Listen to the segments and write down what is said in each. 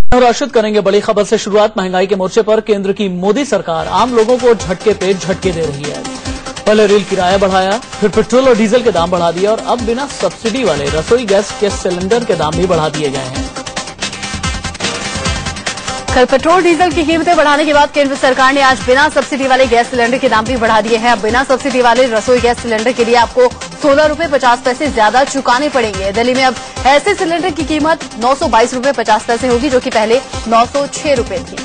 राशिद करेंगे बड़ी खबर से शुरुआत। महंगाई के मोर्चे पर केंद्र की मोदी सरकार आम लोगों को झटके पे झटके दे रही है। पहले रेल किराया बढ़ाया, फिर पेट्रोल और डीजल के दाम बढ़ा दिए और अब बिना सब्सिडी वाले रसोई गैस के सिलेंडर के दाम भी बढ़ा दिए गए हैं। कल पेट्रोल डीजल की कीमतें बढ़ाने के बाद केंद्र सरकार ने आज बिना सब्सिडी वाले गैस सिलेंडर के दाम भी बढ़ा दिए हैं। अब बिना सब्सिडी वाले रसोई गैस सिलेंडर के लिए आपको 16 रुपए 50 पैसे ज्यादा चुकाने पड़ेंगे। दिल्ली में अब ऐसे सिलेंडर की कीमत 922 रुपए 50 पैसे होगी, जो कि पहले 906 रुपए थी।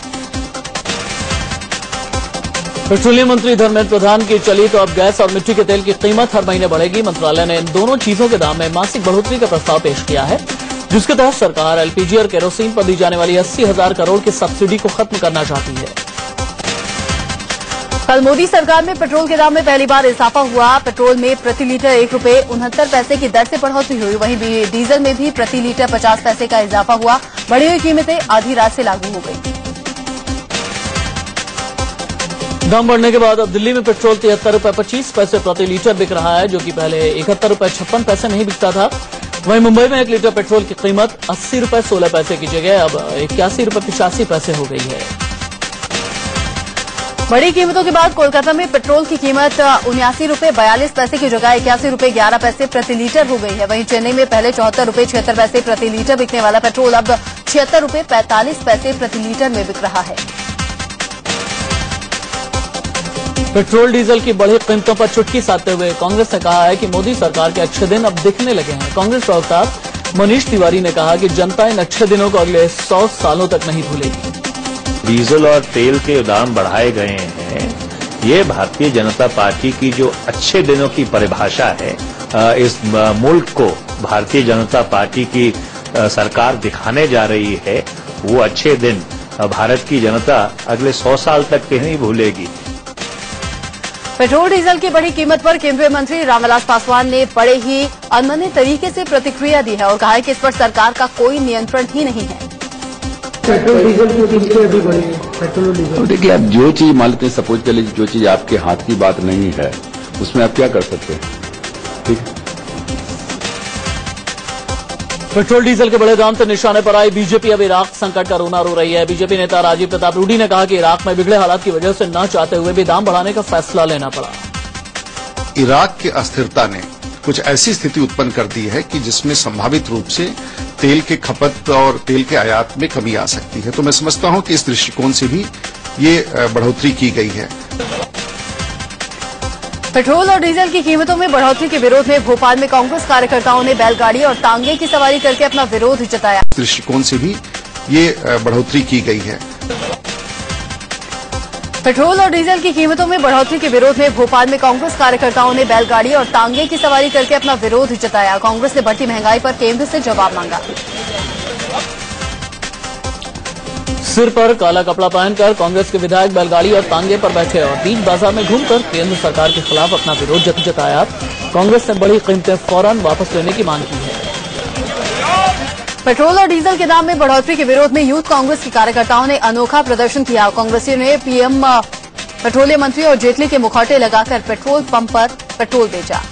पेट्रोलियम मंत्री धर्मेंद्र प्रधान की चली तो अब गैस और मिट्टी के तेल की कीमत हर महीने बढ़ेगी। मंत्रालय ने इन दोनों चीजों के दाम में मासिक बढ़ोतरी का प्रस्ताव पेश किया है, जिसके तहत सरकार एलपीजी और केरोसिन पर दी जाने वाली 80,000 करोड़ की सब्सिडी को खत्म करना चाहती है। कल मोदी सरकार में पेट्रोल के दाम में पहली बार इजाफा हुआ। पेट्रोल में प्रति लीटर 1 रुपए 69 पैसे की दर से बढ़ोतरी हुई। वहीं डीजल में भी प्रति लीटर 50 पैसे का इजाफा हुआ। बढ़ी हुई कीमतें आधी रात से लागू हो गई। दाम बढ़ने के बाद अब दिल्ली में पेट्रोल 73 रुपए 25 पैसे प्रति लीटर बिक रहा है, जो कि पहले 71 रुपए 56 पैसे नहीं बिकता था। वहीं मुंबई में 1 लीटर पेट्रोल की कीमत 80 रुपए 16 पैसे की जगह अब 81 रुपए 85 पैसे हो गई है। बड़ी कीमतों के बाद कोलकाता में पेट्रोल की कीमत 79 रुपए 42 पैसे की जगह 81 रुपए 11 पैसे प्रति लीटर हो गई है। वहीं चेन्नई में पहले 74 रुपए 76 पैसे प्रति लीटर बिकने वाला पेट्रोल अब 76 रुपए 45 पैसे प्रति लीटर में बिक रहा है। पेट्रोल डीजल की बढ़ी कीमतों पर चुटकी साधते हुए कांग्रेस ने कहा है कि मोदी सरकार के अच्छे दिन अब दिखने लगे हैं। कांग्रेस प्रवक्ता मनीष तिवारी ने कहा कि जनता इन अच्छे दिनों को अगले 100 सालों तक नहीं भूलेगी। डीजल और तेल के दाम बढ़ाए गए हैं, ये भारतीय जनता पार्टी की जो अच्छे दिनों की परिभाषा है, इस मुल्क को भारतीय जनता पार्टी की सरकार दिखाने जा रही है। वो अच्छे दिन भारत की जनता अगले 100 साल तक नहीं भूलेगी। पेट्रोल डीजल की बढ़ी कीमत पर केंद्रीय मंत्री रामविलास पासवान ने बड़े ही अनमने तरीके से प्रतिक्रिया दी है और कहा है कि इस पर सरकार का कोई नियंत्रण ही नहीं है। पेट्रोल डीजल की कीमतें अभी बढ़ी है। पेट्रोल डीजल देखिए, आप जो चीज मान लेते हैं, सपोज कर लीजिए जो चीज आपके हाथ की बात नहीं है, उसमें आप क्या कर सकते हैं। ठीक है, पेट्रोल डीजल के बड़े दाम से निशाने पर आई बीजेपी अब इराक संकट का रोना रो रही है। बीजेपी नेता राजीव प्रताप रूडी ने कहा कि इराक में बिगड़े हालात की वजह से न चाहते हुए भी दाम बढ़ाने का फैसला लेना पड़ा। इराक की अस्थिरता ने कुछ ऐसी स्थिति उत्पन्न कर दी है कि जिसमें संभावित रूप से तेल के खपत और तेल के आयात में कमी आ सकती है। तो मैं समझता हूं कि इस दृष्टिकोण से भी ये बढ़ोतरी की गई है। पेट्रोल और डीजल की कीमतों में बढ़ोतरी के विरोध में भोपाल में कांग्रेस कार्यकर्ताओं ने बैलगाड़ी और तांगे की सवारी करके अपना विरोध जताया। इस दृष्टिकोण से भी ये बढ़ोतरी की गई है। पेट्रोल और डीजल की कीमतों में बढ़ोतरी के विरोध में भोपाल में कांग्रेस कार्यकर्ताओं ने बैलगाड़ी और तांगे की सवारी करके अपना विरोध जताया। कांग्रेस ने बढ़ती महंगाई पर केंद्र से जवाब मांगा। सिर पर काला कपड़ा पहनकर कांग्रेस के विधायक बैलगाड़ी और तांगे पर बैठे और बीच बाजार में घूमकर केंद्र सरकार के खिलाफ अपना विरोध जताया। कांग्रेस ने बड़ी कीमतें फौरन वापस लेने की मांग की है। पेट्रोल और डीजल के दाम में बढ़ोतरी के विरोध में यूथ कांग्रेस के कार्यकर्ताओं ने अनोखा प्रदर्शन किया। कांग्रेसियों ने पीएम पेट्रोलियम मंत्री और जेटली के मुखौटे लगाकर पेट्रोल पंप पर पेट्रोल बेचा।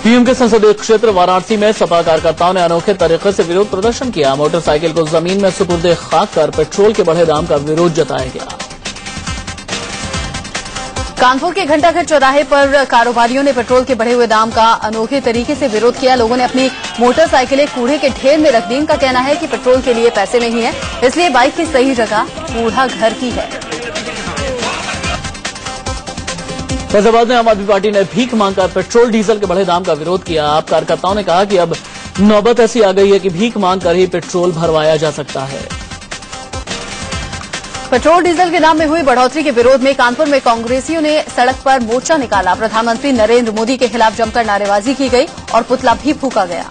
पीएम के संसदीय क्षेत्र वाराणसी में सपा कार्यकर्ताओं ने अनोखे तरीके से विरोध प्रदर्शन किया। मोटरसाइकिल को जमीन में सुपुर्दे खाक कर पेट्रोल के बढ़े दाम का विरोध जताया गया। कानपुर के घंटाघर चौराहे पर कारोबारियों ने पेट्रोल के बढ़े हुए दाम का अनोखे तरीके से विरोध किया। लोगों ने अपनी मोटरसाइकिलें कूड़े के ढेर में रख दी। इनका कहना है कि पेट्रोल के लिए पैसे नहीं है, इसलिए बाइक की सही जगह कूड़ा घर की है। फैजाबाद में आम आदमी पार्टी ने भीख मांगकर पेट्रोल डीजल के बढ़े दाम का विरोध किया। आप कार्यकर्ताओं ने कहा कि अब नौबत ऐसी आ गई है कि भीख मांगकर ही पेट्रोल भरवाया जा सकता है। पेट्रोल डीजल के दाम में हुई बढ़ोतरी के विरोध में कानपुर में कांग्रेसियों ने सड़क पर मोर्चा निकाला। प्रधानमंत्री नरेंद्र मोदी के खिलाफ जमकर नारेबाजी की गई और पुतला भी फूंका गया।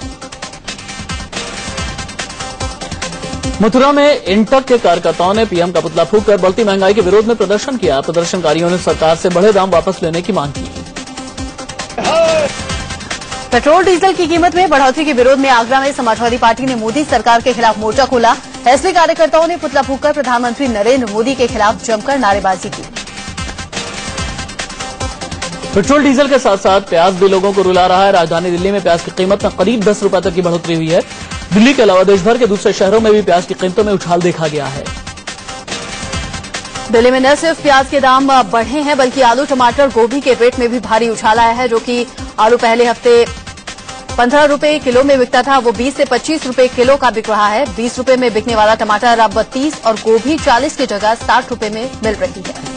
मथुरा में इंटक के कार्यकर्ताओं ने पीएम का पुतला फूंककर बढ़ती महंगाई के विरोध में प्रदर्शन किया। प्रदर्शनकारियों ने सरकार से बढ़े दाम वापस लेने की मांग की। पेट्रोल डीजल की कीमत में बढ़ोतरी के विरोध में आगरा में समाजवादी पार्टी ने मोदी सरकार के खिलाफ मोर्चा खोला। एसपी कार्यकर्ताओं ने पुतला फूंककर प्रधानमंत्री नरेंद्र मोदी के खिलाफ जमकर नारेबाजी की। पेट्रोल डीजल के साथ साथ प्याज भी लोगों को रुला रहा है। राजधानी दिल्ली में प्याज की कीमत में करीब 10 रुपए तक की बढ़ोतरी हुई है। दिल्ली के अलावा देश भर के दूसरे शहरों में भी प्याज की कीमतों में उछाल देखा गया है। दिल्ली में न सिर्फ प्याज के दाम बढ़े हैं बल्कि आलू, टमाटर, गोभी के रेट में भी भारी उछाल आया है। जो कि आलू पहले हफ्ते 15 रुपए किलो में बिकता था, वो 20 से 25 रुपए किलो का बिक रहा है। 20 रुपए में बिकने वाला टमाटर अब 30 और गोभी 40 की जगह 60 रुपए में मिल रही है।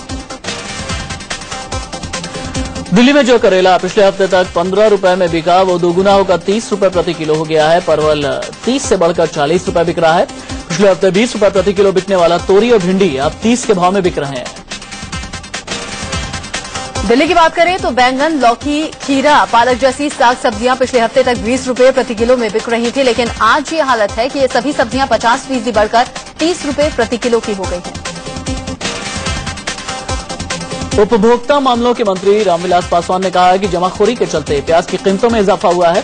दिल्ली में जो करेला पिछले हफ्ते तक 15 रुपए में बिका, वो दोगुना होकर 30 रुपए प्रति किलो हो गया है। परवल 30 से बढ़कर 40 रुपए बिक रहा है। पिछले हफ्ते 20 रुपए प्रति किलो बिकने वाला तोरी और भिंडी अब 30 के भाव में बिक रहे हैं। दिल्ली की बात करें तो बैंगन, लौकी, खीरा, पालक जैसी साग सब्जियां पिछले हफ्ते तक 20 रुपए प्रति किलो में बिक रही थी, लेकिन आज ये हालत है कि ये सभी सब्जियां 50% बढ़कर 30 रुपए प्रति किलो की हो गई हैं। उपभोक्ता मामलों के मंत्री रामविलास पासवान ने कहा है कि जमाखोरी के चलते प्याज की कीमतों में इजाफा हुआ है।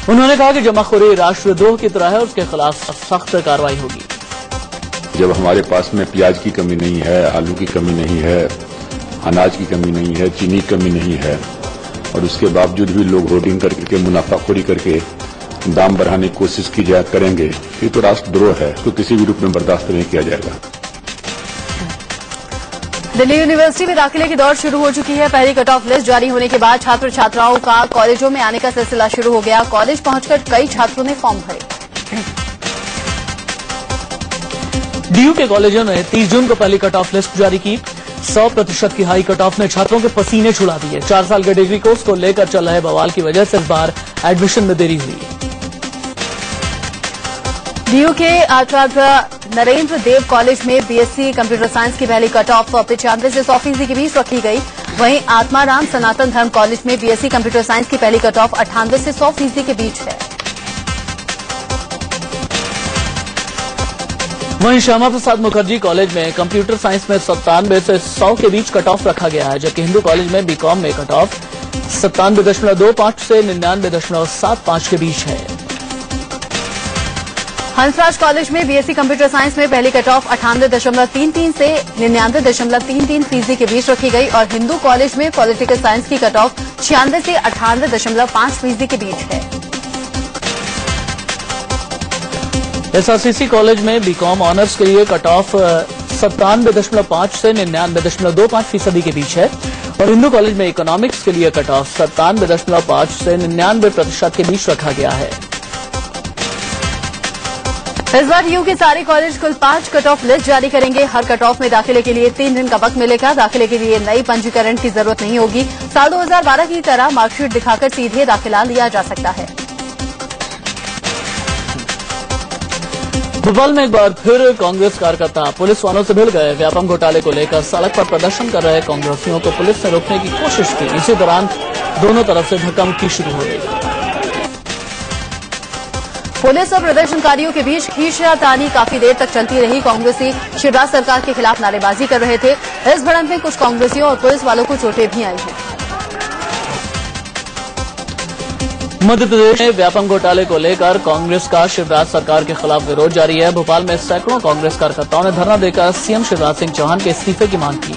उन्होंने कहा कि जमाखोरी राष्ट्रद्रोह की तरह है और उसके खिलाफ सख्त कार्रवाई होगी। जब हमारे पास में प्याज की कमी नहीं है, आलू की कमी नहीं है, अनाज की कमी नहीं है, चीनी की कमी नहीं है, और उसके बावजूद भी लोग होर्डिंग करके मुनाफाखोरी करके दाम बढ़ाने की कोशिश करेंगे, ये तो राष्ट्रद्रोह है। इसको किसी भी रूप में बर्दाश्त नहीं किया जाएगा। दिल्ली यूनिवर्सिटी में दाखिले की दौड़ शुरू हो चुकी है। पहली कट ऑफ लिस्ट जारी होने के बाद छात्र छात्राओं का कॉलेजों में आने का सिलसिला शुरू हो गया। कॉलेज पहुंचकर कई छात्रों ने फॉर्म भरे। डीयू के कॉलेजों ने 30 जून को पहली कट ऑफ लिस्ट जारी की। 100% की हाई कट ऑफ ने छात्रों के पसीने छुड़ा दिए। 4 साल के डिग्री कोर्स को लेकर चल रहे बवाल की वजह से इस बार एडमिशन में देरी हुई। डीयू के आचार्य नरेंद्र देव कॉलेज में बीएससी कंप्यूटर साइंस की पहली कट ऑफ 95 से 100% के बीच रखी गई। वहीं आत्माराम सनातन धर्म कॉलेज में बीएससी कंप्यूटर साइंस की पहली कट ऑफ 98 से 100% के बीच है। वहीं श्यामा प्रसाद मुखर्जी कॉलेज में कंप्यूटर साइंस में 97 से 100 के बीच कट ऑफ रखा गया है, जबकि हिंदू कॉलेज में बीकॉम में कट ऑफ 97.25 से 99.75 के बीच है। हंसराज कॉलेज में बीएससी कंप्यूटर साइंस में पहली कट ऑफ 98.33 से 99.33% के बीच रखी गई और हिंदू कॉलेज में पॉलिटिकल साइंस की कट ऑफ 96 से 98.5% के बीच है। एसआरसीसी कॉलेज में बीकॉम ऑनर्स के लिए कट ऑफ 97.5 से 99.25% के बीच है और हिंदू कॉलेज में इकोनॉमिक्स के लिए कट ऑफ 97.5 से 99% के बीच रखा गया है। इस बार डीयू के सारे कॉलेज कुल 5 कट ऑफ लिस्ट जारी करेंगे। हर कट ऑफ में दाखिले के लिए 3 दिन का वक्त मिलेगा। दाखिले के लिए नई पंजीकरण की जरूरत नहीं होगी। साल 2012 की तरह मार्कशीट दिखाकर सीधे दाखिला लिया जा सकता है। भोपाल में एक बार फिर कांग्रेस कार्यकर्ता पुलिस वालों से भिड़ गए। व्यापम घोटाले को लेकर सड़क पर प्रदर्शन कर रहे कांग्रेसियों को पुलिस ने रोकने की कोशिश की। इसी दौरान दोनों तरफ से धक्का मुक्की शुरू हो गई। पुलिस और प्रदर्शनकारियों के बीच खींचातानी काफी देर तक चलती रही। कांग्रेसी शिवराज सरकार के खिलाफ नारेबाजी कर रहे थे। इस भिड़ंत में कुछ कांग्रेसियों और पुलिस वालों को चोटें भी आई हैं। मध्य प्रदेश में व्यापम घोटाले को लेकर कांग्रेस का शिवराज सरकार के खिलाफ विरोध जारी है। भोपाल में सैकड़ों कांग्रेस कार्यकर्ताओं ने धरना देकर सीएम शिवराज सिंह चौहान के इस्तीफे की मांग की।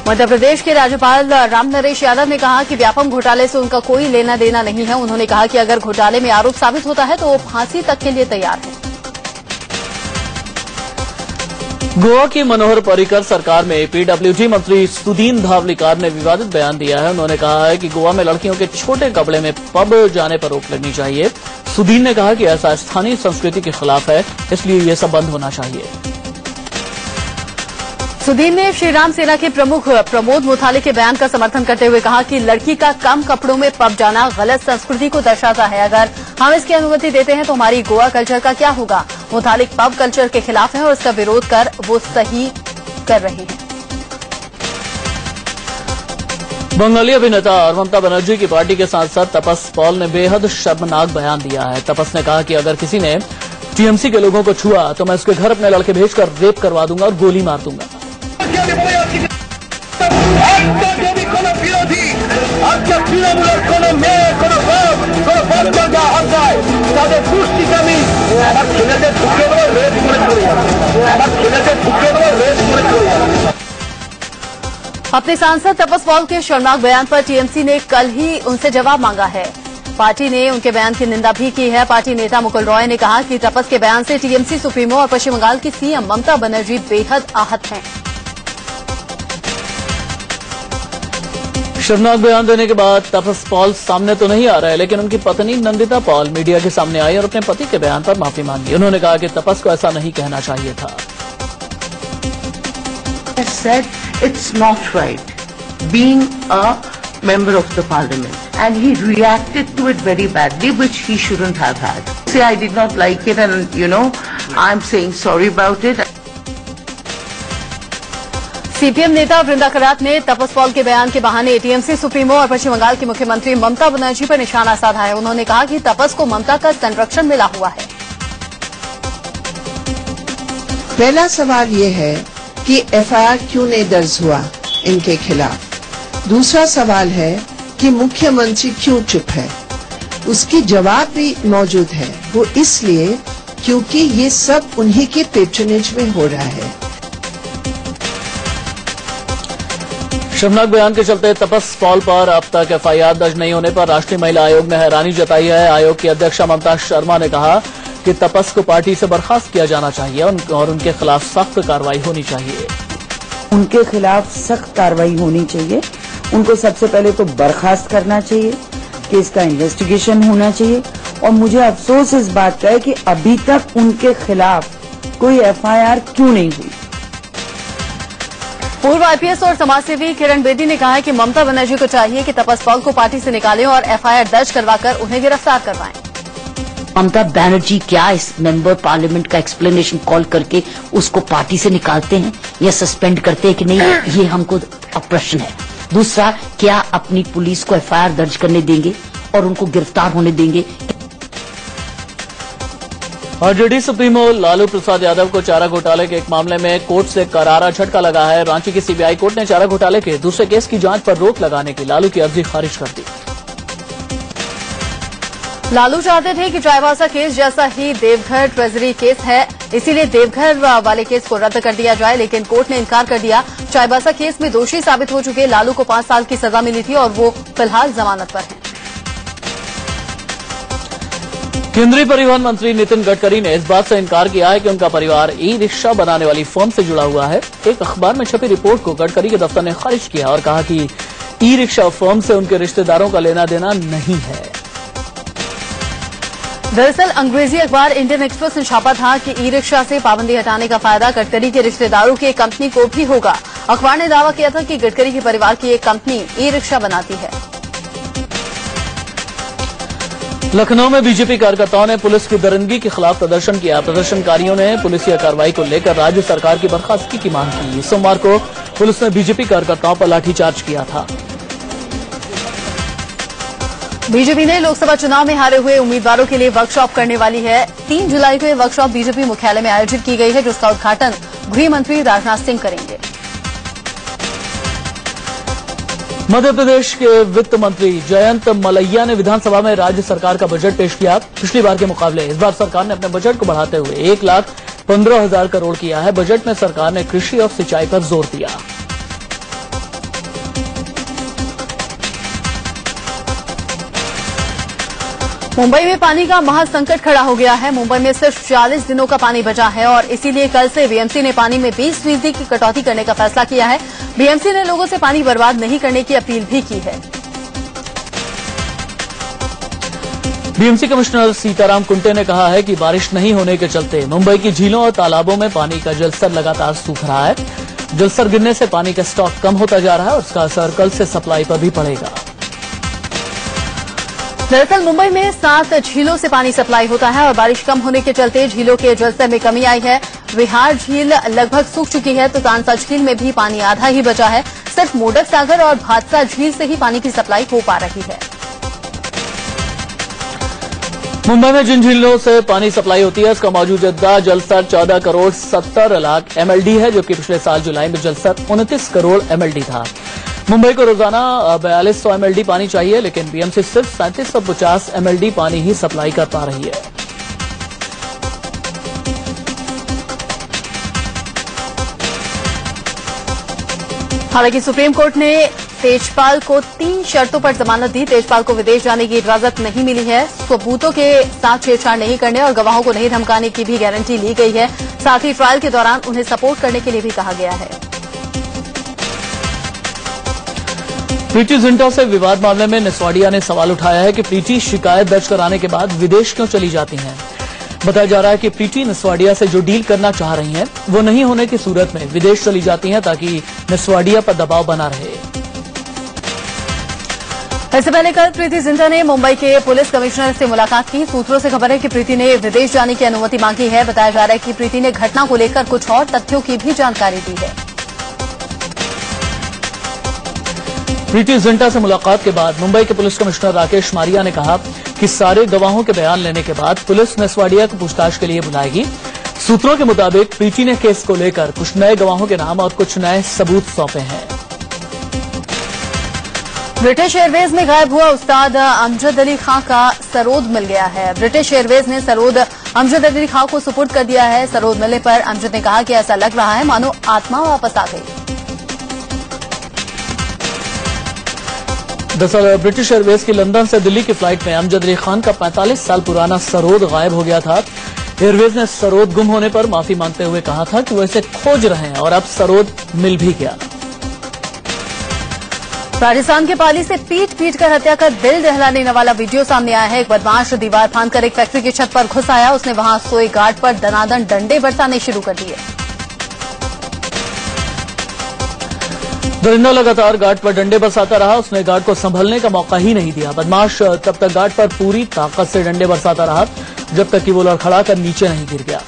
मध्य प्रदेश के राज्यपाल राम नरेश यादव ने कहा कि व्यापम घोटाले से उनका कोई लेना देना नहीं है। उन्होंने कहा कि अगर घोटाले में आरोप साबित होता है तो वो फांसी तक के लिए तैयार है। गोवा की मनोहर पर्रिकर सरकार में पीडब्ल्यूडी मंत्री सुदीन धावलिकार ने विवादित बयान दिया है। उन्होंने कहा है कि गोवा में लड़कियों के छोटे कपड़े में पब जाने पर रोक लगनी चाहिए। सुदीन ने कहा कि ऐसा स्थानीय संस्कृति के खिलाफ है, इसलिए ये सब बंद होना चाहिए। सुदीन ने श्रीराम सेना के प्रमुख प्रमोद मुथालिक के बयान का समर्थन करते हुए कहा कि लड़की का कम कपड़ों में पब जाना गलत संस्कृति को दर्शाता है। अगर हम इसकी अनुमति देते हैं तो हमारी गोवा कल्चर का क्या होगा। मुथालिक पब कल्चर के खिलाफ हैं और इसका विरोध कर वो सही कर रहे हैं। बंगाली अभिनेता और ममता बनर्जी की पार्टी के सांसद तपस पॉल ने बेहद शर्मनाक बयान दिया है। तपस ने कहा कि अगर किसी ने टीएमसी के लोगों को छुआ तो मैं उसके घर अपने लड़के भेजकर रेप करवा दूंगा और गोली मार दूंगा। अपने सांसद तपस पॉल के शर्मनाक बयान पर टीएमसी ने कल ही उनसे जवाब मांगा है। पार्टी ने उनके बयान की निंदा भी की है। पार्टी नेता मुकुल रॉय ने कहा कि तपस के बयान से टीएमसी सुप्रीमो और पश्चिम बंगाल की सीएम ममता बनर्जी बेहद आहत हैं। शर्मनाक बयान देने के बाद तपस पॉल सामने तो नहीं आ रहा है, लेकिन उनकी पत्नी नंदिता पॉल मीडिया के सामने आई और अपने पति के बयान पर माफी मांगी। उन्होंने कहा कि तपस को ऐसा नहीं कहना चाहिए था। Said it's not right being a member of the parliament, and he reacted to it very badly, which he shouldn't have had. Say I did not like it, and I'm saying sorry about it. CPM नेता वृंदा करात ने तपस Paul के बयान के बहाने TMC supremo और पश्चिम बंगाल की मुख्यमंत्री ममता बनर्जी पर निशाना साधा है। उन्होंने कहा कि तपस को ममता का संरक्षण मिला हुआ है। पहला सवाल ये है कि एफआईआर क्यों नहीं दर्ज हुआ इनके खिलाफ। दूसरा सवाल है कि मुख्यमंत्री क्यों चुप है। उसकी जवाब भी मौजूद है। वो इसलिए क्योंकि ये सब उन्हीं के पेट्रोनेज में हो रहा है। शर्मनाक बयान के चलते तपस पॉल पर अब तक एफआईआर दर्ज नहीं होने पर राष्ट्रीय महिला आयोग ने हैरानी जताई है। आयोग की अध्यक्षा ममता शर्मा ने कहा कि तपस को पार्टी से बर्खास्त किया जाना चाहिए और उनके खिलाफ सख्त कार्रवाई होनी चाहिए। उनके खिलाफ सख्त कार्रवाई होनी चाहिए। उनको सबसे पहले तो बर्खास्त करना चाहिए, केस का इन्वेस्टिगेशन होना चाहिए। और मुझे अफसोस इस बात का है कि अभी तक उनके खिलाफ कोई एफआईआर क्यों नहीं हुई। पूर्व आईपीएस और समाजसेवी किरण बेदी ने कहा है कि ममता बनर्जी को चाहिए कि तपस पॉल को पार्टी से निकालें और एफआईआर दर्ज करवाकर उन्हें गिरफ्तार करवाएं। ममता बनर्जी क्या इस मेंबर पार्लियामेंट का एक्सप्लेनेशन कॉल करके उसको पार्टी से निकालते हैं या सस्पेंड करते हैं कि नहीं, ये हमको प्रश्न है। दूसरा, क्या अपनी पुलिस को एफआईआर दर्ज करने देंगे और उनको गिरफ्तार होने देंगे? आरजेडी सुप्रीमो लालू प्रसाद यादव को चारा घोटाले के एक मामले में कोर्ट से करारा झटका लगा है। रांची की सीबीआई कोर्ट ने चारा घोटाले के दूसरे केस की जांच पर रोक लगाने की लालू की अर्जी खारिज कर दी। लालू चाहते थे कि चाईबासा केस जैसा ही देवघर ट्रेजरी केस है, इसीलिए देवघर वाले केस को रद्द कर दिया जाए, लेकिन कोर्ट ने इनकार कर दिया। चाईबासा केस में दोषी साबित हो चुके लालू को 5 साल की सजा मिली थी और वो फिलहाल जमानत पर हैं। केंद्रीय परिवहन मंत्री नितिन गडकरी ने इस बात से इनकार किया है कि उनका परिवार ई रिक्शा बनाने वाली फर्म से जुड़ा हुआ है। एक अखबार में छपी रिपोर्ट को गडकरी के दफ्तर ने खारिज किया और कहा कि ई रिक्शा फर्म से उनके रिश्तेदारों का लेना देना नहीं है। दरअसल अंग्रेजी अखबार इंडियन एक्सप्रेस ने छापा था कि ई रिक्शा से पाबंदी हटाने का फायदा गडकरी के रिश्तेदारों की एक कंपनी को भी होगा। अखबार ने दावा किया था कि गडकरी के परिवार की एक कंपनी ई रिक्शा बनाती है। लखनऊ में बीजेपी कार्यकर्ताओं ने पुलिस की दरिंदगी के खिलाफ प्रदर्शन किया। प्रदर्शनकारियों ने पुलिसिया कार्रवाई को लेकर राज्य सरकार की बर्खास्तगी की मांग की। सोमवार को पुलिस ने बीजेपी कार्यकर्ताओं पर लाठीचार्ज किया था। बीजेपी ने लोकसभा चुनाव में हारे हुए उम्मीदवारों के लिए वर्कशॉप करने वाली है। 3 जुलाई को यह वर्कशॉप बीजेपी मुख्यालय में आयोजित की गई है, जिसका उद्घाटन गृह मंत्री राजनाथ सिंह करेंगे। मध्य प्रदेश के वित्त मंत्री जयंत मलैया ने विधानसभा में राज्य सरकार का बजट पेश किया। पिछली बार के मुकाबले इस बार सरकार ने अपने बजट को बढ़ाते हुए 1,15,000 करोड़ किया है। बजट में सरकार ने कृषि और सिंचाई पर जोर दिया। मुंबई में पानी का महासंकट खड़ा हो गया है। मुंबई में सिर्फ 40 दिनों का पानी बचा है और इसीलिए कल से बीएमसी ने पानी में 20% की कटौती करने का फैसला किया है। बीएमसी ने लोगों से पानी बर्बाद नहीं करने की अपील भी की है। बीएमसी कमिश्नर सीताराम कुंटे ने कहा है कि बारिश नहीं होने के चलते मुंबई की झीलों और तालाबों में पानी का जलस्तर लगातार सूख रहा है। जलस्तर गिरने से पानी का स्टॉक कम होता जा रहा है और उसका असर कल से सप्लाई पर भी पड़ेगा। दरअसल मुंबई में 7 झीलों से पानी सप्लाई होता है और बारिश कम होने के चलते झीलों के जलस्तर में कमी आई है। विहार झील लगभग सूख चुकी है तो तानसा झील में भी पानी आधा ही बचा है। सिर्फ मोडक सागर और भादसा झील से ही पानी की सप्लाई हो पा रही है। मुंबई में जिन झीलों से पानी सप्लाई होती है उसका मौजूदा जलस्तर 14 करोड़ 70 लाख एमएलडी है, जबकि पिछले साल जुलाई में जलस्तर 29 करोड़ एमएलडी था। मुंबई को रोजाना 4200 एमएलडी पानी चाहिए, लेकिन बीएमसी सिर्फ 3750 एमएलडी पानी ही सप्लाई कर पा रही है। हालांकि सुप्रीम कोर्ट ने तेजपाल को 3 शर्तों पर जमानत दी। तेजपाल को विदेश जाने की इजाजत नहीं मिली है। सबूतों के साथ छेड़छाड़ नहीं करने और गवाहों को नहीं धमकाने की भी गारंटी ली गई है। साथ ही ट्रायल के दौरान उन्हें सपोर्ट करने के लिए भी कहा गया है। प्रीति जिंटा से विवाद मामले में निस्वाडिया ने सवाल उठाया है कि प्रीति शिकायत दर्ज कराने के बाद विदेश क्यों चली जाती हैं। बताया जा रहा है कि प्रीति निस्वाडिया से जो डील करना चाह रही हैं वो नहीं होने की सूरत में विदेश चली जाती हैं ताकि निस्वाडिया पर दबाव बना रहे। इससे पहले कल प्रीति जिंटा ने मुंबई के पुलिस कमिश्नर से मुलाकात की। सूत्रों से खबर है कि प्रीति ने विदेश जाने की अनुमति मांगी है। बताया जा रहा है कि प्रीति ने घटना को लेकर कुछ और तथ्यों की भी जानकारी दी है। प्रीति जिंटा से मुलाकात के बाद मुंबई के पुलिस कमिश्नर राकेश मारिया ने कहा कि सारे गवाहों के बयान लेने के बाद पुलिस निस्वाडिया को पूछताछ के लिए बुलाएगी। सूत्रों के मुताबिक प्रीति ने केस को लेकर कुछ नए गवाहों के नाम और कुछ नए सबूत सौंपे हैं। ब्रिटिश एयरवेज में गायब हुआ उस्ताद अमजद अली खां का सरोद मिल गया है। ब्रिटिश एयरवेज ने सरोद अमजद अली खां को सुपुर्द कर दिया है। सरोद मिलने पर अमजद ने कहा कि ऐसा लग रहा है मानो आत्मा वापस आ गई। दरअसल ब्रिटिश एयरवेज की लंदन से दिल्ली की फ्लाइट में अमजद अली खान का 45 साल पुराना सरोद गायब हो गया था। एयरवेज ने सरोद गुम होने पर माफी मांगते हुए कहा था कि वो इसे खोज रहे हैं और अब सरोद मिल भी गया। राजस्थान के पाली से पीट कर हत्या कर दिल दहलाने वाला वीडियो सामने आया है। एक बदमाश दीवार फांदकर एक फैक्ट्री की छत पर घुस आया। उसने वहां सोए गार्ड पर दनादन डंडे बरसाने शुरू कर दिए। दरिंदा लगातार गार्ड पर डंडे बरसाता रहा। उसने गार्ड को संभलने का मौका ही नहीं दिया। बदमाश तब तक गार्ड पर पूरी ताकत से डंडे बरसाता रहा जब तक कि वो लड़खड़ाकर नीचे नहीं गिर गया।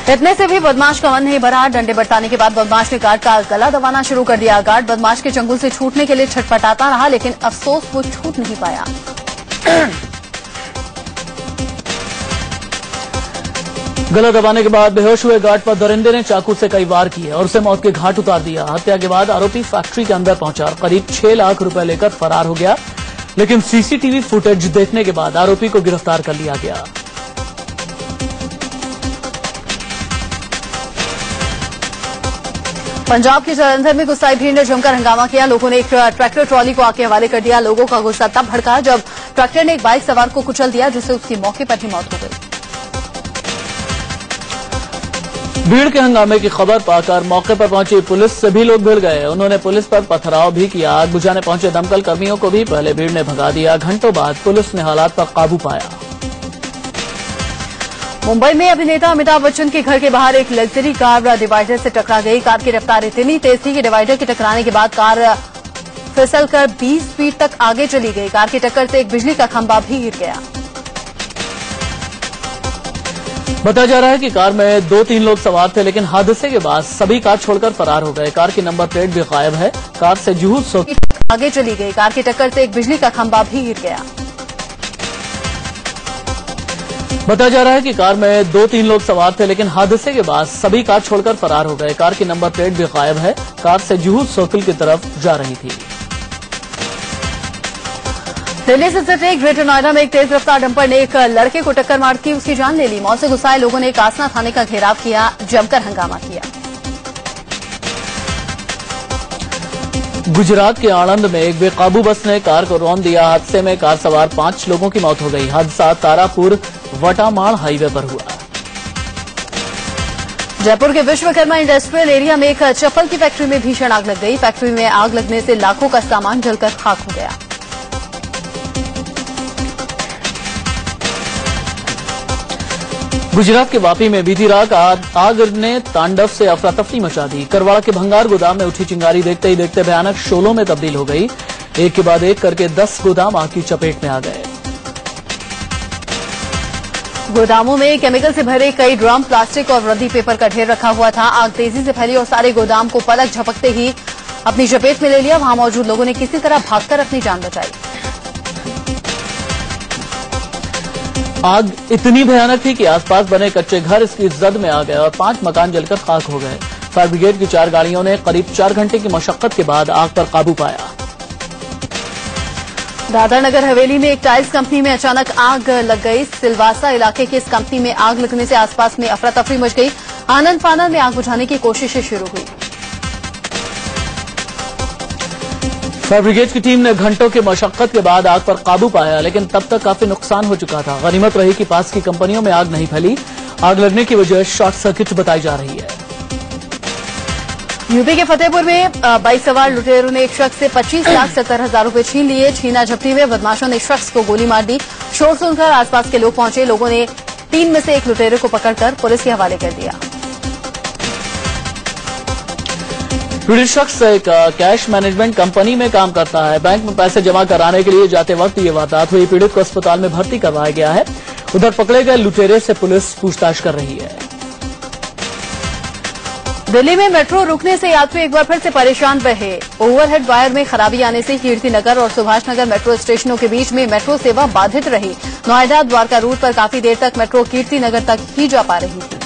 इतने से भी बदमाश का मन नहीं भरा। डंडे बरसाने के बाद बदमाश ने गार्ड का गला दबाना शुरू कर दिया। गार्ड बदमाश के चंगुल से छूटने के लिए छटपटाता रहा, लेकिन अफसोस वो छूट नहीं पाया। गला दबाने के बाद बेहोश हुए गार्ड पर दरिंदे ने चाकू से कई वार किए और उसे मौत के घाट उतार दिया। हत्या के बाद आरोपी फैक्ट्री के अंदर पहुंचा और करीब 6 लाख रुपए लेकर फरार हो गया, लेकिन सीसीटीवी फुटेज देखने के बाद आरोपी को गिरफ्तार कर लिया गया। पंजाब के जालंधर में गुस्साई भीड़ ने जमकर हंगामा किया। लोगों ने एक ट्रैक्टर ट्रॉली को आग के हवाले कर दिया। लोगों का गुस्सा तब भड़का जब ट्रैक्टर ने एक बाइक सवार को कुचल दिया, जिससे उसकी मौके पर ही मौत हो गई। भीड़ के हंगामे की खबर पाकर मौके पर पहुंची पुलिस से भी लोग भिड़ गए। उन्होंने पुलिस पर पथराव भी किया। आग बुझाने पहुंचे दमकल कर्मियों को भी पहले भीड़ ने भगा दिया। घंटों बाद पुलिस ने हालात पर काबू पाया। मुंबई में अभिनेता अमिताभ बच्चन के घर के बाहर एक लग्जरी कार डिवाइडर से टकरा गई। कार की रफ्तार इतनी तेज थी कि डिवाइडर के टकराने के बाद कार फिसलकर 20 फीट तक आगे चली गई। कार की टक्कर से एक बिजली का खंभा भी गिर गया। बताया जा रहा है कि कार में 2-3 लोग सवार थे, लेकिन हादसे के बाद सभी कार छोड़कर फरार हो गए। कार की नंबर प्लेट भी गायब है। कार से जुहू आगे चली गई। कार की टक्कर से एक बिजली का खंभा भी गिर गया। बताया जा रहा है कि कार में 2-3 लोग सवार थे, लेकिन हादसे के बाद सभी कार छोड़कर फरार हो गए। कार की नंबर प्लेट भी गायब है। कार से जुहू सर्किल की तरफ जा रही थी। दिल्ली से सटे ग्रेटर नोएडा में एक तेज रफ्तार डंपर ने एक लड़के को टक्कर मारकर उसकी जान ले ली। मौत से गुस्साए लोगों ने कासना थाने का घेराव किया, जमकर हंगामा किया। गुजरात के आणंद में एक बेकाबू बस ने कार को रौंद दिया। हादसे में कार सवार 5 लोगों की मौत हो गई। हादसा तारापुर वटामाड़ हाईवे पर हुआ। जयपुर के विश्वकर्मा इंडस्ट्रियल एरिया में एक चप्पल की फैक्ट्री में भीषण आग लग गई। फैक्ट्री में आग लगने से लाखों का सामान जलकर खाक हो गया। गुजरात के वापी में बीती रात आग ने तांडव से अफरा तफरी मचा दी। करवाड़ा के भंगार गोदाम में उठी चिंगारी देखते ही देखते भयानक शोलों में तब्दील हो गई। एक के बाद एक करके 10 गोदाम आग की चपेट में आ गए। गोदामों में केमिकल से भरे कई ड्रम, प्लास्टिक और रद्दी पेपर का ढेर रखा हुआ था। आग तेजी से फैली और सारे गोदाम को पलक झपकते ही अपनी चपेट में ले लिया। वहां मौजूद लोगों ने किसी तरह भागकर अपनी जान बचाई। आग इतनी भयानक थी कि आसपास बने कच्चे घर इसकी जद में आ गए और 5 मकान जलकर खाक हो गए। फायर ब्रिगेड की 4 गाड़ियों ने करीब 4 घंटे की मशक्कत के बाद आग पर काबू पाया। दादर नगर हवेली में एक टाइल्स कंपनी में अचानक आग लग गई। सिलवासा इलाके की इस कंपनी में आग लगने से आसपास में अफरा तफरी मच गई। आनंद फानंद में आग बुझाने की कोशिशें शुरू हुई। फायर ब्रिगेड की टीम ने घंटों की मशक्कत के बाद आग पर काबू पाया, लेकिन तब तक काफी नुकसान हो चुका था। गनीमत रही कि पास की कंपनियों में आग नहीं फैली। आग लगने की वजह शॉर्ट सर्किट बताई जा रही है। यूपी के फतेहपुर में बाइक सवार लुटेरों ने एक शख्स से 25,70,000 रुपए छीन लिए। छीना झपटी में बदमाशों ने शख्स को गोली मार दी। शोर सुनकर आसपास के लोग पहुंचे। लोगों ने 3 में से एक लुटेरे को पकड़कर पुलिस के हवाले कर दिया। पीड़ित शख्स एक कैश मैनेजमेंट कंपनी में काम करता है। बैंक में पैसे जमा कराने के लिए जाते वक्त ये वारदात हुई। पीड़ित को अस्पताल में भर्ती करवाया गया है। उधर पकड़े गए लुटेरे से पुलिस पूछताछ कर रही है। दिल्ली में मेट्रो रुकने से यात्री एक बार फिर से परेशान रहे। ओवरहेड वायर में खराबी आने से कीर्ति नगर और सुभाष नगर मेट्रो स्टेशनों के बीच में मेट्रो सेवा बाधित रही। नोएडा द्वारका रूट पर काफी देर तक मेट्रो कीर्ति नगर तक ही जा पा रही थी।